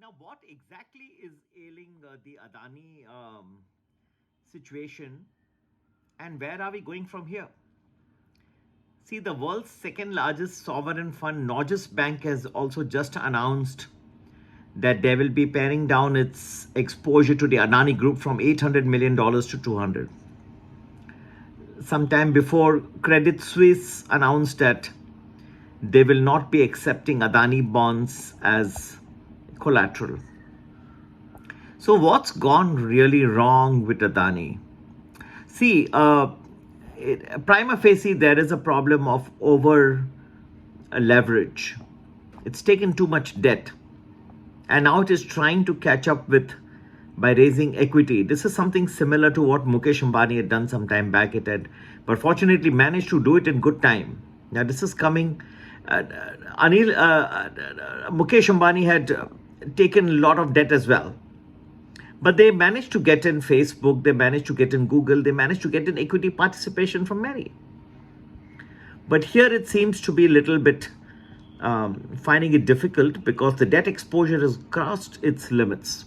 Now, what exactly is ailing the Adani situation, and where are we going from here? See, the world's second largest sovereign fund, Norges Bank, has also just announced that they will be paring down its exposure to the Adani Group from $800 million to 200. Sometime before, Credit Suisse announced that they will not be accepting Adani bonds as collateral. So what's gone really wrong with Adani? See, prima facie, there is a problem of over leverage. It's taken too much debt, and now it is trying to catch up with by raising equity. This is something similar to what Mukesh Ambani had done some time back. It had, but fortunately, managed to do it in good time. Now this is coming. Mukesh Ambani had taken a lot of debt as well. But they managed to get in Facebook, they managed to get in Google, they managed to get in equity participation from many. But here it seems to be a little bit finding it difficult because the debt exposure has crossed its limits.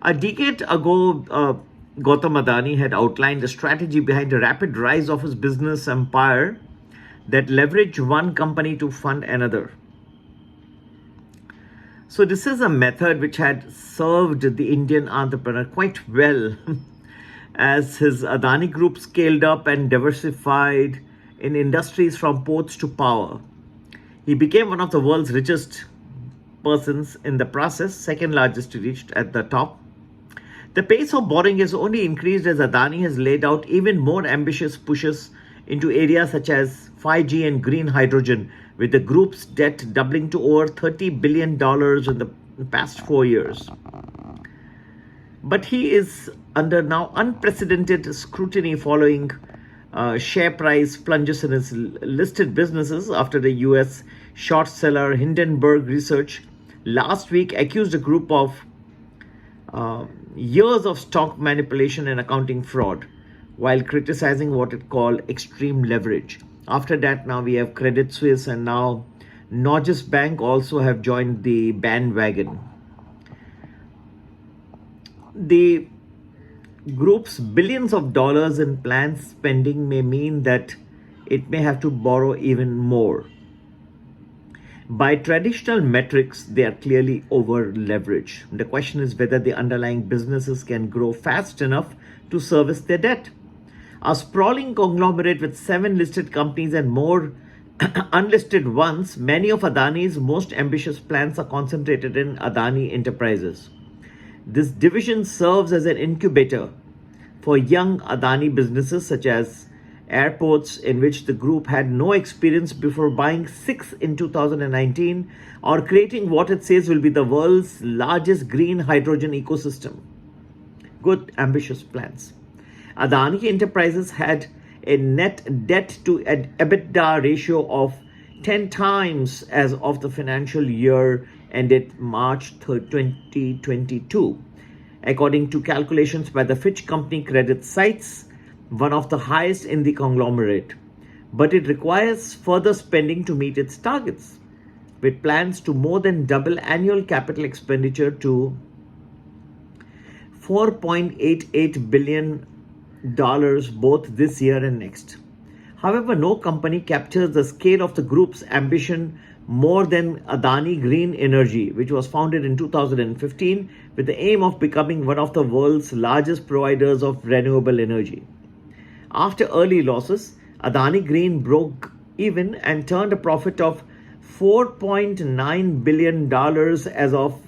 A decade ago, Gautam Adani had outlined a strategy behind the rapid rise of his business empire that leveraged one company to fund another. So this is a method which had served the Indian entrepreneur quite well as his Adani Group scaled up and diversified in industries from ports to power. He became one of the world's richest persons in the process, second largest reached at the top. The pace of borrowing has only increased as Adani has laid out even more ambitious pushes into areas such as 5G and green hydrogen, with the group's debt doubling to over $30 billion in the past 4 years. But he is under now unprecedented scrutiny following share price plunges in his listed businesses after the US short seller Hindenburg Research last week accused the group of years of stock manipulation and accounting fraud, while criticizing what it called extreme leverage. After that, now we have Credit Suisse and now Norges Bank also have joined the bandwagon. The group's billions of dollars in planned spending may mean that it may have to borrow even more. By traditional metrics, they are clearly over leveraged. The question is whether the underlying businesses can grow fast enough to service their debt. A sprawling conglomerate with 7 listed companies and more unlisted ones, many of Adani's most ambitious plans are concentrated in Adani Enterprises. This division serves as an incubator for young Adani businesses such as airports, in which the group had no experience before buying 6 in 2019, or creating what it says will be the world's largest green hydrogen ecosystem. Good, ambitious plans. Adani Enterprises had a net debt to EBITDA ratio of 10 times as of the financial year ended March 2022. According to calculations by the Fitch Company Credit Sites, one of the highest in the conglomerate. But it requires further spending to meet its targets, with plans to more than double annual capital expenditure to $4.88 billion both this year and next. However, no company captures the scale of the group's ambition more than Adani Green Energy, which was founded in 2015 with the aim of becoming one of the world's largest providers of renewable energy. After early losses, Adani Green broke even and turned a profit of $4.9 billion as of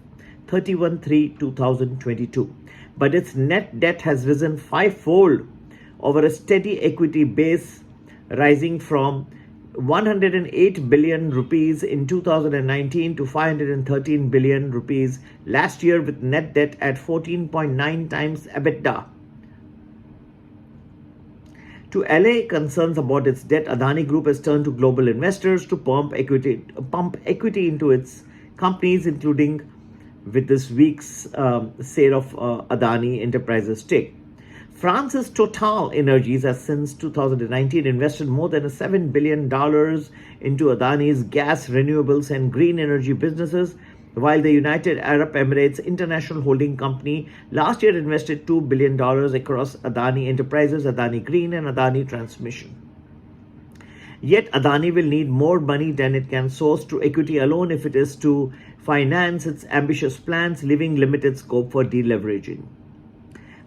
31/3/2022. But its net debt has risen 5-fold over a steady equity base, rising from 108 billion rupees in 2019 to 513 billion rupees last year, with net debt at 14.9 times EBITDA. To allay concerns about its debt, Adani Group has turned to global investors to pump equity into its companies, including with this week's sale of Adani Enterprises stake. France's Total Energies has since 2019 invested more than $7 billion into Adani's gas, renewables and green energy businesses, while the United Arab Emirates International Holding Company last year invested $2 billion across Adani Enterprises, Adani Green, and Adani Transmission. Yet Adani will need more money than it can source through equity alone if it is to finance its ambitious plans, leaving limited scope for deleveraging.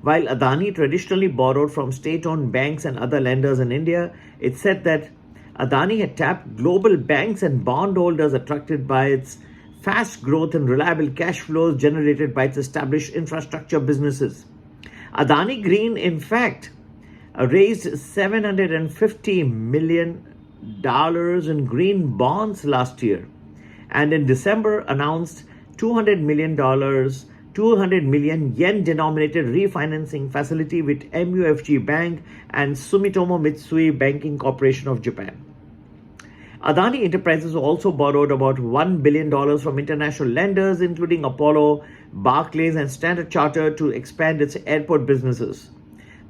While Adani traditionally borrowed from state-owned banks and other lenders in India, it said that Adani had tapped global banks and bondholders attracted by its fast growth and reliable cash flows generated by its established infrastructure businesses. Adani Green, in fact, raised $750 million in green bonds last year, and in December announced $200 million yen denominated refinancing facility with MUFG Bank and Sumitomo Mitsui Banking Corporation of Japan. Adani Enterprises also borrowed about $1 billion from international lenders, including Apollo, Barclays, and Standard Chartered, to expand its airport businesses.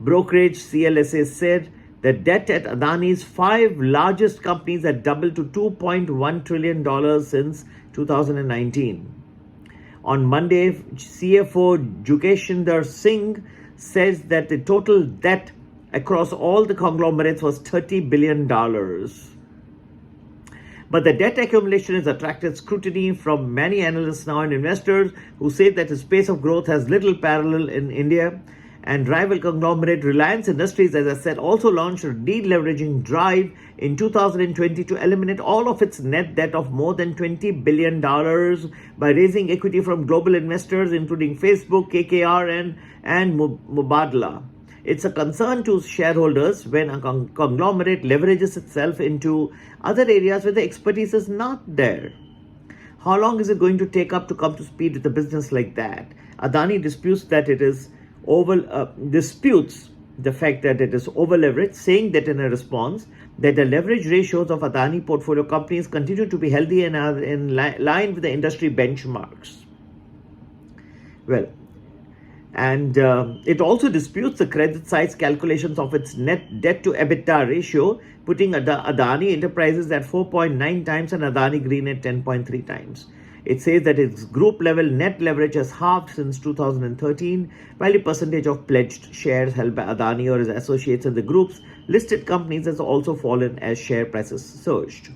Brokerage CLSA said the debt at Adani's 5 largest companies had doubled to $2.1 trillion since 2019. On Monday, CFO Jugeshnder Singh says that the total debt across all the conglomerates was $30 billion. But the debt accumulation has attracted scrutiny from many analysts now and investors who say that its pace of growth has little parallel in India. And rival conglomerate Reliance Industries, as I said, also launched a deleveraging drive in 2020 to eliminate all of its net debt of more than $20 billion by raising equity from global investors, including Facebook, KKR, and Mubadala. It's a concern to shareholders when a conglomerate leverages itself into other areas where the expertise is not there. How long is it going to take up to come to speed with a business like that? Adani disputes the fact that it is over-leveraged, saying that in a response that the leverage ratios of Adani portfolio companies continue to be healthy and are in line with the industry benchmarks. Well, and it also disputes the credit size calculations of its net debt to EBITDA ratio, putting Adani Enterprises at 4.9 times and Adani Green at 10.3 times. It says that its group level net leverage has halved since 2013, while the percentage of pledged shares held by Adani or his associates in the group's listed companies has also fallen as share prices surged.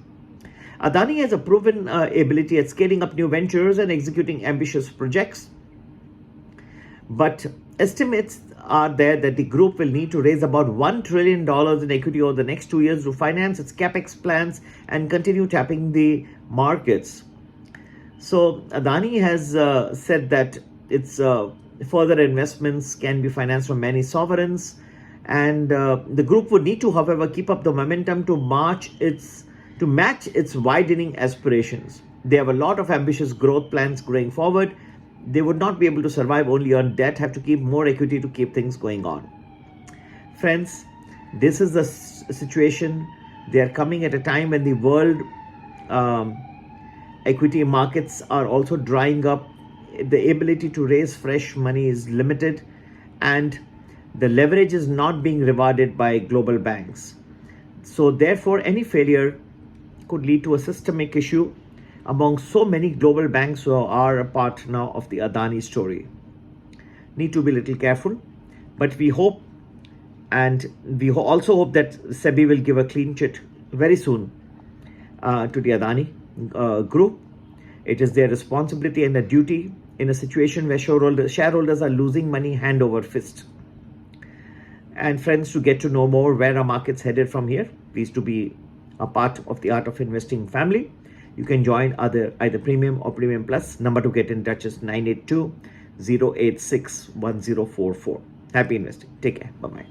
Adani has a proven ability at scaling up new ventures and executing ambitious projects, but estimates are there that the group will need to raise about $1 trillion in equity over the next 2 years to finance its capex plans and continue tapping the markets. So Adani has said that its further investments can be financed from many sovereigns, and the group would need to, however, keep up the momentum to match its widening aspirations. They have a lot of ambitious growth plans going forward. They would not be able to survive only on debt, have to keep more equity to keep things going on. Friends, this is the situation. They are coming at a time when the world equity markets are also drying up. The ability to raise fresh money is limited, and the leverage is not being rewarded by global banks. So therefore, any failure could lead to a systemic issue among so many global banks who are a part now of the Adani story. Need to be a little careful, but we hope, and we also hope that SEBI will give a clean chit very soon to the Adani group. It is their responsibility and a duty in a situation where shareholders are losing money hand over fist. And friends, to get to know more where our market's headed from here, please to be a part of the Art of Investing family. You can join either Premium or Premium Plus. Number to get in touch is 982-086-1044. Happy investing. Take care. Bye-bye.